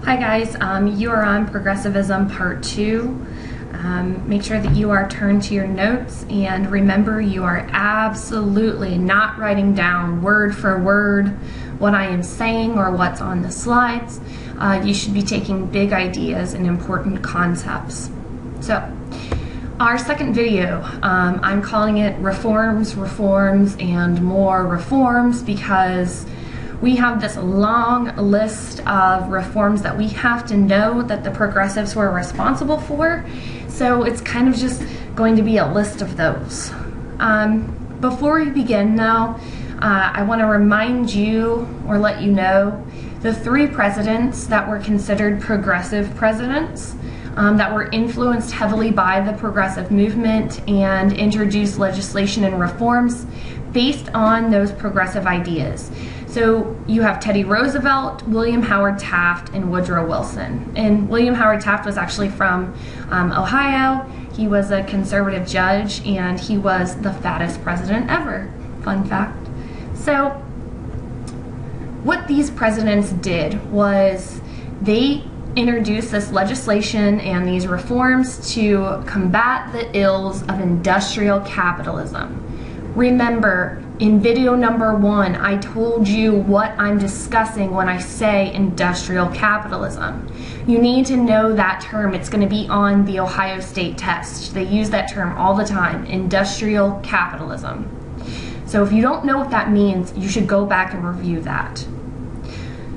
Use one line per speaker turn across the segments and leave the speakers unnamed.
Hi guys, you are on Progressivism Part 2. Make sure that you are turned to your notes, and remember you are absolutely not writing down word for word what I am saying or what's on the slides. You should be taking big ideas and important concepts. So, our second video, I'm calling it Reforms, Reforms, and More Reforms because we have this long list of reforms that we have to know that the progressives were responsible for. So it's kind of just going to be a list of those. Before we begin though, I want to remind you or let you know the three presidents that were considered progressive presidents that were influenced heavily by the progressive movement and introduced legislation and reforms based on those progressive ideas. So you have Teddy Roosevelt, William Howard Taft, and Woodrow Wilson. And William Howard Taft was actually from Ohio. He was a conservative judge, and he was the fattest president ever. Fun fact. So what these presidents did was they introduced this legislation and these reforms to combat the ills of industrial capitalism. Remember, in video number 1, I told you what I'm discussing when I say industrial capitalism. You need to know that term. It's going to be on the Ohio State test. They use that term all the time, industrial capitalism. So if you don't know what that means, you should go back and review that.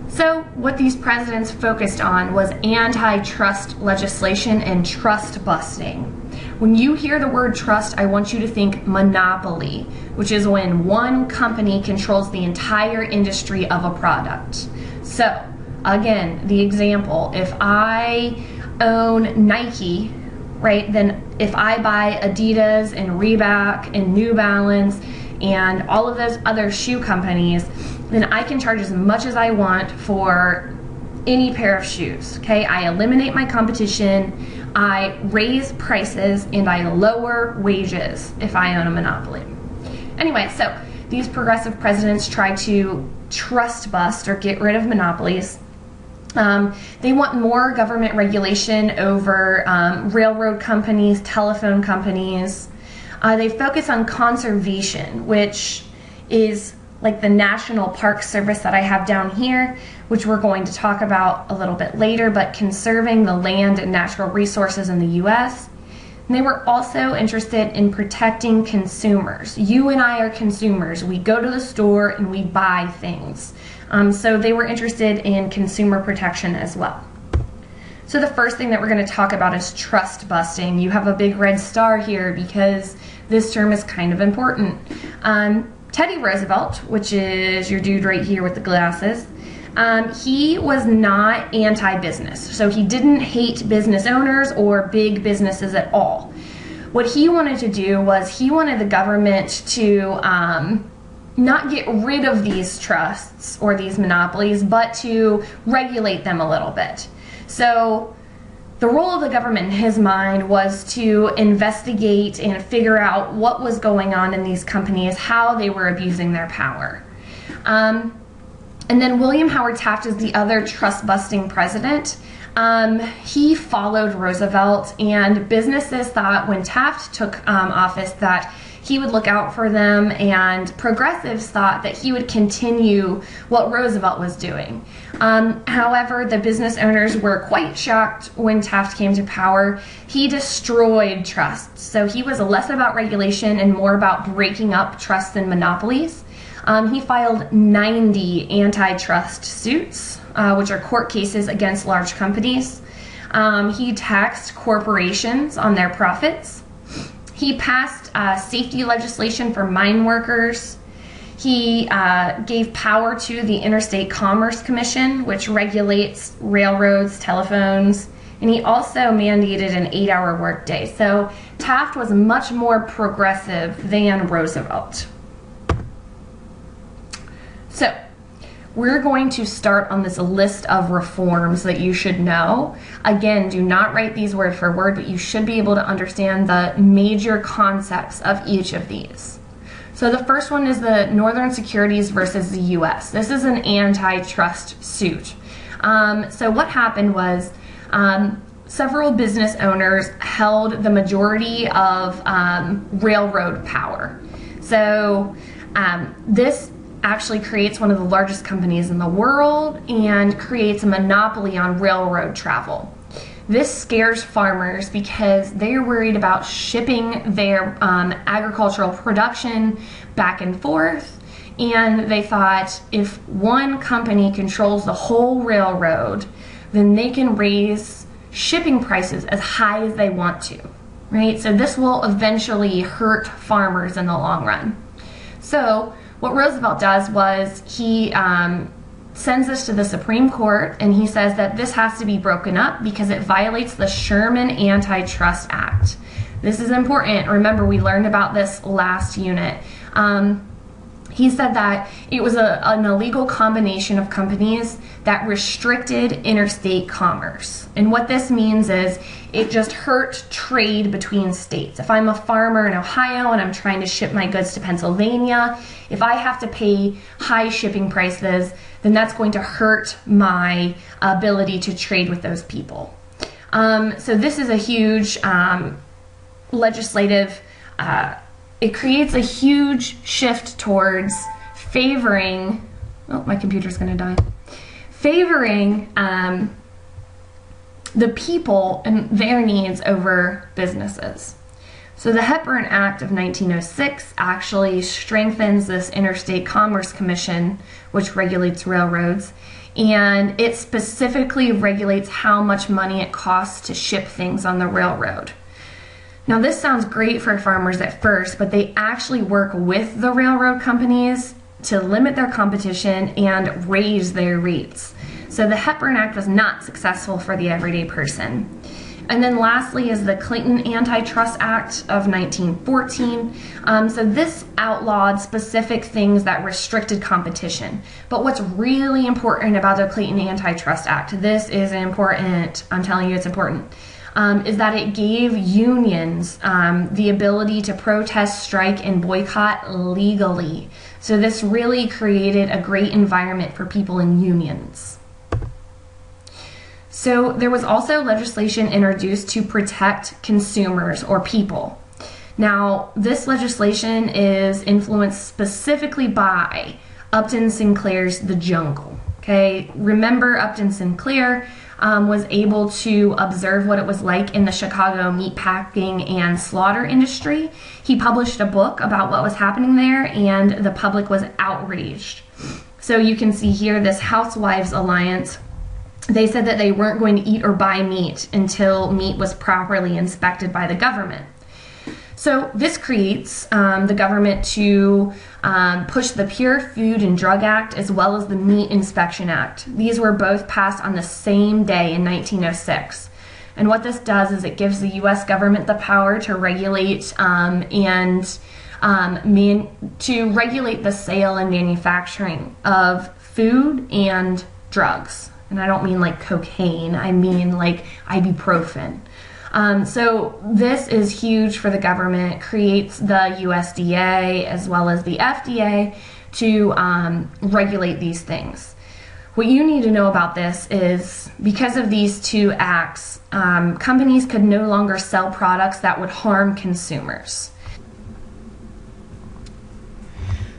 So what these presidents focused on was antitrust legislation and trust busting. When you hear the word trust, I want you to think monopoly, which is when one company controls the entire industry of a product. So, again, the example, if I own Nike, right, then if I buy Adidas and Reebok and New Balance and all of those other shoe companies, then I can charge as much as I want for any pair of shoes, okay? I eliminate my competition, I raise prices, and I lower wages if I own a monopoly. Anyway, so these progressive presidents try to trust bust or get rid of monopolies. They want more government regulation over railroad companies, telephone companies. They focus on conservation, which is like the National Park Service that I have down here, which we're going to talk about a little bit later, but conserving the land and natural resources in the U.S. And they were also interested in protecting consumers. You and I are consumers. We go to the store and we buy things. So they were interested in consumer protection as well. So the first thing that we're going to talk about is trust busting. You have a big red star here because this term is kind of important. Teddy Roosevelt, which is your dude right here with the glasses, he was not anti-business. So he didn't hate business owners or big businesses at all. What he wanted to do was he wanted the government to not get rid of these trusts or these monopolies, but to regulate them a little bit. So the role of the government in his mind was to investigate and figure out what was going on in these companies, how they were abusing their power. And then William Howard Taft is the other trust-busting president. He followed Roosevelt, and businesses thought when Taft took office that he would look out for them, and progressives thought that he would continue what Roosevelt was doing. However, the business owners were quite shocked when Taft came to power. He destroyed trusts. So he was less about regulation and more about breaking up trusts and monopolies. He filed 90 antitrust suits, which are court cases against large companies. He taxed corporations on their profits. He passed safety legislation for mine workers. He gave power to the Interstate Commerce Commission, which regulates railroads, telephones, and he also mandated an 8-hour workday. So Taft was much more progressive than Roosevelt. So we're going to start on this list of reforms that you should know. Again, do not write these word for word, but you should be able to understand the major concepts of each of these. So the first one is the Northern Securities versus the U.S. This is an antitrust suit. So what happened was several business owners held the majority of railroad power. So this actually creates one of the largest companies in the world and creates a monopoly on railroad travel. This scares farmers because they're worried about shipping their agricultural production back and forth, and they thought if one company controls the whole railroad, then they can raise shipping prices as high as they want to, right? So this will eventually hurt farmers in the long run. So what Roosevelt does was he sends this to the Supreme Court, and he says that this has to be broken up because it violates the Sherman Antitrust Act. This is important. Remember, we learned about this last unit. He said that it was an illegal combination of companies that restricted interstate commerce. And what this means is it just hurt trade between states. If I'm a farmer in Ohio and I'm trying to ship my goods to Pennsylvania, if I have to pay high shipping prices, then that's going to hurt my ability to trade with those people. So this is a huge legislative it creates a huge shift towards favoring, oh, my computer's gonna die, favoring the people and their needs over businesses. So the Hepburn Act of 1906 actually strengthens this Interstate Commerce Commission, which regulates railroads, and it specifically regulates how much money it costs to ship things on the railroad. Now this sounds great for farmers at first, but they actually work with the railroad companies to limit their competition and raise their rates. So the Hepburn Act was not successful for the everyday person. And then lastly is the Clinton Antitrust Act of 1914. So this outlawed specific things that restricted competition. But what's really important about the Clinton Antitrust Act, this is important, I'm telling you it's important, is that it gave unions the ability to protest, strike, and boycott legally. So this really created a great environment for people in unions. So there was also legislation introduced to protect consumers or people. Now, this legislation is influenced specifically by Upton Sinclair's The Jungle. Okay, remember Upton Sinclair was able to observe what it was like in the Chicago meatpacking and slaughter industry. He published a book about what was happening there, and the public was outraged. So you can see here this Housewives Alliance. They said that they weren't going to eat or buy meat until meat was properly inspected by the government. So this creates the government to push the Pure Food and Drug Act as well as the Meat Inspection Act. These were both passed on the same day in 1906. And what this does is it gives the U.S. government the power to regulate to regulate the sale and manufacturing of food and drugs. And I don't mean like cocaine, I mean like ibuprofen. So this is huge for the government. It creates the USDA as well as the FDA to regulate these things. What you need to know about this is because of these two acts, companies could no longer sell products that would harm consumers.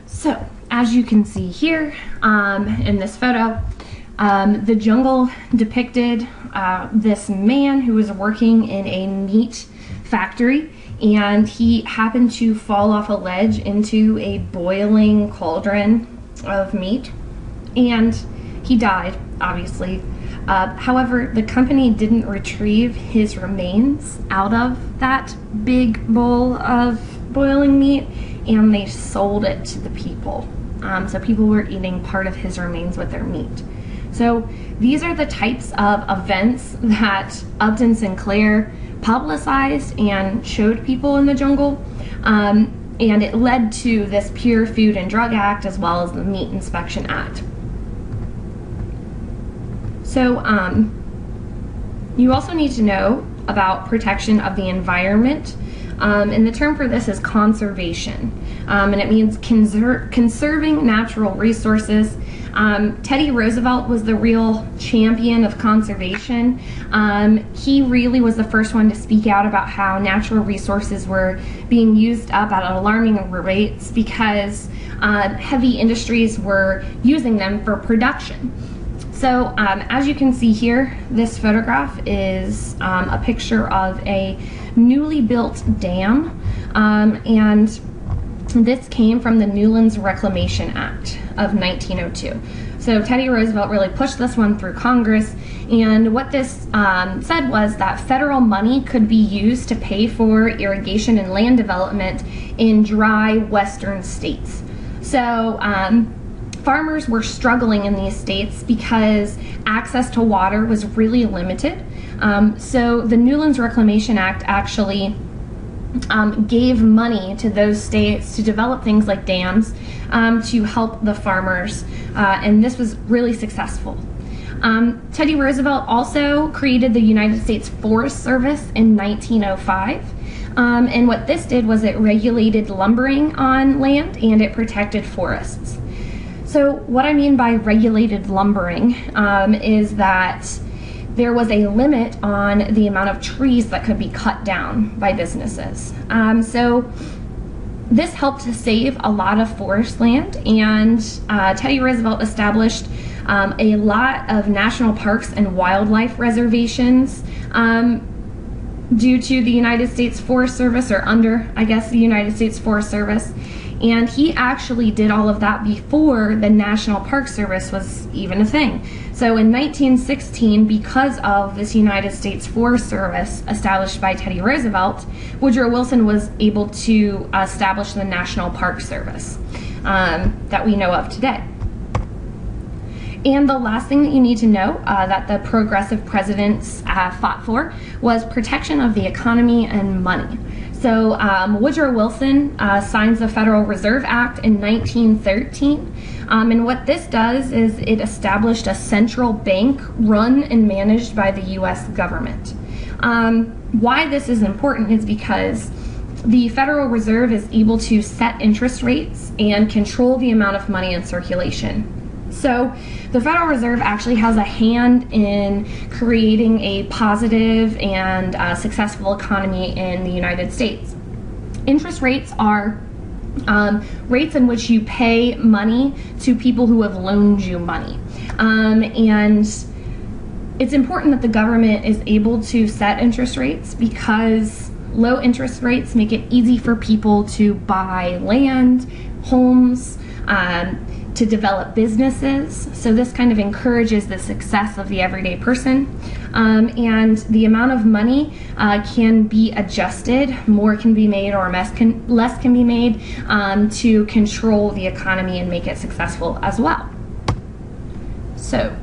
So as you can see here in this photo, the jungle depicted this man who was working in a meat factory, and he happened to fall off a ledge into a boiling cauldron of meat, and he died, obviously. However, the company didn't retrieve his remains out of that big bowl of boiling meat, and they sold it to the people. So people were eating part of his remains with their meat. So these are the types of events that Upton Sinclair publicized and showed people in the jungle, and it led to this Pure Food and Drug Act as well as the Meat Inspection Act. So you also need to know about protection of the environment, and the term for this is conservation, and it means conserving natural resources Teddy Roosevelt was the real champion of conservation. He really was the first one to speak out about how natural resources were being used up at alarming rates because heavy industries were using them for production. So as you can see here, this photograph is a picture of a newly built dam, and this came from the Newlands Reclamation Act of 1902. So Teddy Roosevelt really pushed this one through Congress, and what this said was that federal money could be used to pay for irrigation and land development in dry western states. So farmers were struggling in these states because access to water was really limited. So the Newlands Reclamation Act actually gave money to those states to develop things like dams to help the farmers, and this was really successful. Teddy Roosevelt also created the United States Forest Service in 1905, and what this did was it regulated lumbering on land and it protected forests. So what I mean by regulated lumbering is that there was a limit on the amount of trees that could be cut down by businesses. So this helped to save a lot of forest land, and Teddy Roosevelt established a lot of national parks and wildlife reservations due to the United States Forest Service, or under, I guess, the United States Forest Service. And he actually did all of that before the National Park Service was even a thing. So in 1916, because of this United States Forest Service established by Teddy Roosevelt, Woodrow Wilson was able to establish the National Park Service that we know of today. And the last thing that you need to know that the progressive presidents fought for was protection of the economy and money. So Woodrow Wilson signs the Federal Reserve Act in 1913, and what this does is it established a central bank run and managed by the U.S. government. Why this is important is because the Federal Reserve is able to set interest rates and control the amount of money in circulation. So the Federal Reserve actually has a hand in creating a positive and successful economy in the United States. Interest rates are rates in which you pay money to people who have loaned you money. And it's important that the government is able to set interest rates because low interest rates make it easy for people to buy land, homes, to develop businesses. So this kind of encourages the success of the everyday person. And the amount of money can be adjusted. More can be made or less can be made to control the economy and make it successful as well. So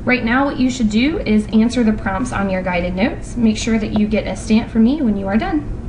right now what you should do is answer the prompts on your guided notes. Make sure that you get a stamp from me when you are done.